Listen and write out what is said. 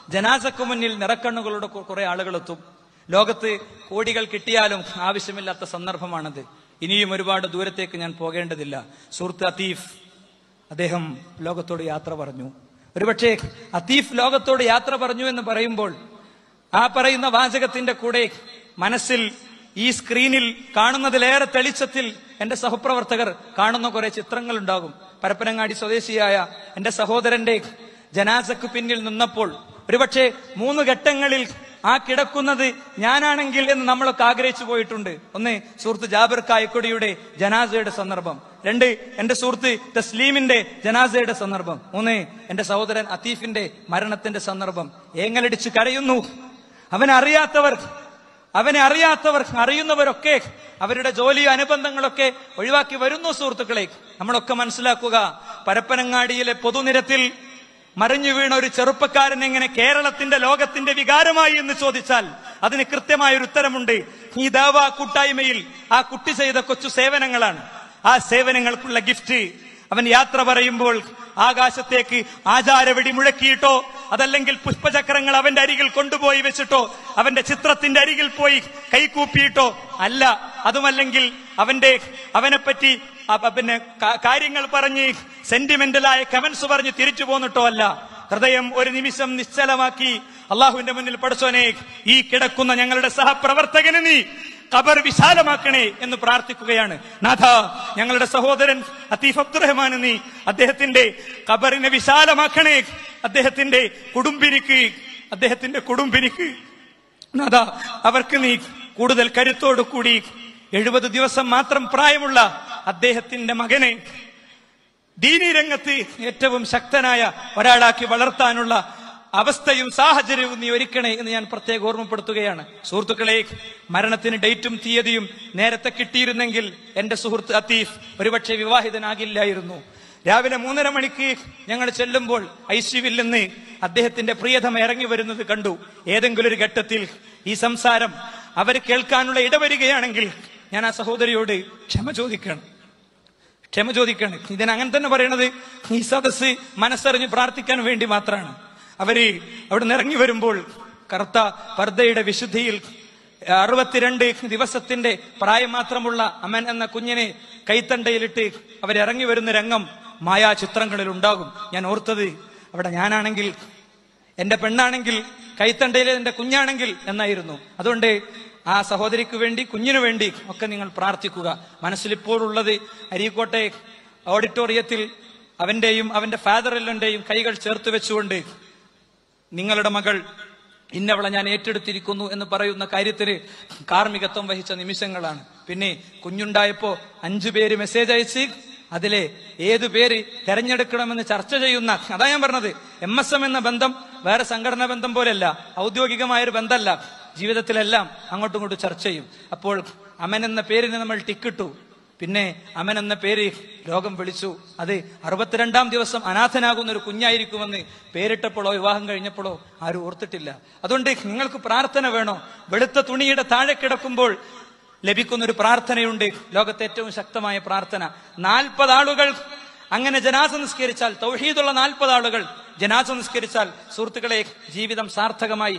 ജനാസക്ക് മുന്നിൽ നിറക്കണ്ണുകളുടെ കുറെ ആളുകളെത്തും. ലോകത്ത് കോടികൾ കിട്ടിയാലും ആവശ്യമില്ലാത്ത സന്ദർഭമാണത്. ഇനിയും ഒരുപാട് ദൂരത്തേക്ക് ഞാൻ പോകേണ്ടതില്ല. സുഹൃത്ത് അത്തീഫ്, അദ്ദേഹം ലോകത്തോട് യാത്ര പറഞ്ഞു. ഒരുപക്ഷെ അത്തീഫ് ലോകത്തോട് യാത്ര പറഞ്ഞു എന്ന് പറയുമ്പോൾ ആ പറയുന്ന വാചകത്തിന്റെ കൂടെ മനസ്സിൽ ഈ സ്ക്രീനിൽ കാണുന്നതിലേറെ തെളിച്ചത്തിൽ എന്റെ സഹപ്രവർത്തകർ കാണുന്ന കുറെ ചിത്രങ്ങൾ ഉണ്ടാകും. പരപ്പനങ്ങാടി സ്വദേശിയായ എന്റെ സഹോദരന്റെ ജനാസക്ക് പിന്നിൽ നിന്നപ്പോൾ ഒരുപക്ഷെ 3 ഘട്ടങ്ങളിൽ ആ കിടക്കുന്നത് ഞാനാണെങ്കിൽ എന്ന് നമ്മളൊക്കെ ആഗ്രഹിച്ചു പോയിട്ടുണ്ട്. ഒന്ന്, സുഹൃത്ത് ജാബിർ കായക്കൊടിയുടെ ജനാസയുടെ സന്ദർഭം. 2, എന്റെ സുഹൃത്ത് തസ്ലീമിന്റെ ജനാസയുടെ സന്ദർഭം. 3, എന്റെ സഹോദരൻ അത്തീഫിന്റെ മരണത്തിന്റെ സന്ദർഭം. ഏങ്ങലടിച്ച് കരയുന്നു. അവനെ അറിയാത്തവർ അറിയുന്നവരൊക്കെ അവരുടെ ജോലിയോ അനുബന്ധങ്ങളൊക്കെ ഒഴിവാക്കി വരുന്നു. സുഹൃത്തുക്കളെ, നമ്മളൊക്കെ മനസ്സിലാക്കുക, പരപ്പനങ്ങാടിയിലെ പൊതുനിരത്തിൽ മറിഞ്ഞു വീണ ഒരു ചെറുപ്പക്കാരൻ എങ്ങനെ കേരളത്തിന്റെ ലോകത്തിന്റെ വികാരമായി എന്ന് ചോദിച്ചാൽ അതിന് കൃത്യമായൊരു ഉത്തരമുണ്ട്. ഈ ദാവാ കൂട്ടായ്മയിൽ ആ കുട്ടി ചെയ്ത കൊച്ചു സേവനങ്ങളാണ്. ആ സേവനങ്ങൾക്കുള്ള ഗിഫ്റ്റ് അവൻ യാത്ര പറയുമ്പോൾ ആകാശത്തേക്ക് ആചാരവെടി മുഴക്കിയിട്ടോ അതല്ലെങ്കിൽ പുഷ്പചക്രങ്ങൾ അവന്റെ അരികിൽ കൊണ്ടുപോയി വെച്ചിട്ടോ അവന്റെ ചിത്രത്തിന്റെ അരികിൽ പോയി കൈകൂപ്പിയിട്ടോ അല്ല, അതുമല്ലെങ്കിൽ അവനെപ്പറ്റി കാര്യങ്ങൾ പറഞ്ഞ് സെന്റിമെന്റലായ കമന്റ്സ് പറഞ്ഞ് തിരിച്ചു പോന്നിട്ടോ അല്ല. ഹൃദയം ഒരു നിമിഷം നിശ്ചലമാക്കി അള്ളാഹുവിന്റെ മുന്നിൽ പടച്ചോനെ, ഈ കിടക്കുന്ന ഞങ്ങളുടെ സഹപ്രവർത്തകന് നീ ഖബർ വിശാലമാക്കണേ എന്ന് പ്രാർത്ഥിക്കുകയാണ്. നാഥ, ഞങ്ങളുടെ സഹോദരൻ അത്തീഫ് അബ്ദുറഹ്മാൻ, നീ അദ്ദേഹത്തിന്റെ ഖബറിനെ വിശാലമാക്കണേ. അദ്ദേഹത്തിന്റെ കുടുംബിനിക്ക് നാഥ, അവർക്ക് നീ കൂടുതൽ കരുത്തോടു കൂടി 70 ദിവസം മാത്രം പ്രായമുള്ള അദ്ദേഹത്തിന്റെ മകനെ ദീനീ രംഗത്ത് ഏറ്റവും ശക്തനായ ഒരാളാക്കി വളർത്താനുള്ള അവസ്ഥയും സാഹചര്യവും നീ ഒരുക്കണേ എന്ന് ഞാൻ പ്രത്യേകം ഓർമ്മപ്പെടുത്തുകയാണ്. സുഹൃത്തുക്കളെ, മരണത്തിന് ഡേറ്റും തീയതിയും നേരത്തെ കിട്ടിയിരുന്നെങ്കിൽ എന്റെ സുഹൃത്ത് അത്തീഫ് ഒരുപക്ഷെ വിവാഹിതനാകില്ലായിരുന്നു. രാവിലെ 3:30 മണിക്ക് ഞങ്ങൾ ചെല്ലുമ്പോൾ ഐസിയുവിൽ നിന്ന് അദ്ദേഹത്തിന്റെ പ്രിയതമ ഇറങ്ങി വരുന്നത് കണ്ടു. ഏതെങ്കിലും ഒരു ഘട്ടത്തിൽ ഈ സംസാരം അവർ കേൾക്കാനുള്ള ഇടവരികയാണെങ്കിൽ ഞാൻ ആ സഹോദരിയോട് ക്ഷമ ചോദിക്കണം. ഇതിനങ്ങനെ തന്നെ പറയണത് ഈ സദസ് മനസ്സറിഞ്ഞ് പ്രാർത്ഥിക്കാൻ വേണ്ടി മാത്രമാണ്. അവര് അവിടെ നിന്ന് ഇറങ്ങി വരുമ്പോൾ കറുത്ത പർദ്ദയുടെ വിശുദ്ധിയിൽ 62 ദിവസത്തിന്റെ പ്രായം മാത്രമുള്ള അമൻ എന്ന കുഞ്ഞിനെ കൈത്തണ്ടയിലിട്ട് അവരിറങ്ങി വരുന്ന രംഗം മായാചിത്രങ്ങളിൽ ഉണ്ടാകും. ഞാൻ ഓർത്തത്, അവിടെ ഞാനാണെങ്കിൽ, എന്റെ പെണ്ണാണെങ്കിൽ, കൈത്തണ്ടയിലെ എന്റെ കുഞ്ഞാണെങ്കിൽ എന്നായിരുന്നു. അതുകൊണ്ട് ആ സഹോദരിക്ക് വേണ്ടി, കുഞ്ഞിനു വേണ്ടി ഒക്കെ നിങ്ങൾ പ്രാർത്ഥിക്കുക. മനസ്സിലിപ്പോഴുള്ളത് അരീക്കോട്ടെ ഓഡിറ്റോറിയത്തിൽ അവന്റെയും അവന്റെ ഫാദറിന്റെയും കൈകൾ ചേർത്ത് വെച്ചുകൊണ്ട് നിങ്ങളുടെ മകൾ ഇന്നവളെ ഞാൻ ഏറ്റെടുത്തിരിക്കുന്നു എന്ന് പറയുന്ന കാര്യത്തിന് കാർമ്മികത്വം വഹിച്ച നിമിഷങ്ങളാണ്. പിന്നെ കുഞ്ഞുണ്ടായപ്പോ 5 പേര് മെസ്സേജ് അയച്ച് അതിലെ ഏതു പേര് തെരഞ്ഞെടുക്കണമെന്ന് ചർച്ച ചെയ്യുന്ന, അതാ ഞാൻ പറഞ്ഞത്, MSM എന്ന ബന്ധം വേറെ സംഘടനാ ബന്ധം പോലെയല്ല, ഔദ്യോഗികമായൊരു ബന്ധമല്ല. ജീവിതത്തിലെല്ലാം അങ്ങോട്ടും ഇങ്ങോട്ടും ചർച്ച ചെയ്യും. അപ്പോൾ അമൻ എന്ന പേരിന് നമ്മൾ ടിക്കിട്ടു. പിന്നെ അമൻ എന്ന പേര് രോഗം വിളിച്ചു. അത് 62-ാം ദിവസം അനാഥനാകുന്ന ഒരു കുഞ്ഞായിരിക്കുമെന്ന് പേരിട്ടപ്പോഴോ വിവാഹം കഴിഞ്ഞപ്പോഴോ ആരും ഓർത്തിട്ടില്ല. അതുകൊണ്ട് നിങ്ങൾക്ക് പ്രാർത്ഥന വേണോ? വെളുത്ത തുണിയുടെ താഴെ കിടക്കുമ്പോൾ ലഭിക്കുന്ന ഒരു പ്രാർത്ഥനയുണ്ട്, ലോകത്തെ ഏറ്റവും ശക്തമായ പ്രാർത്ഥന. 40 ആളുകൾ അങ്ങനെ ജനാസ നിസ്കരിച്ചാൽ, തൗഹീദുള്ള 40 ആളുകൾ ജനാസ നിസ്കരിച്ചാൽ സുഹൃത്തുക്കളെ, ജീവിതം സാർത്ഥകമായി.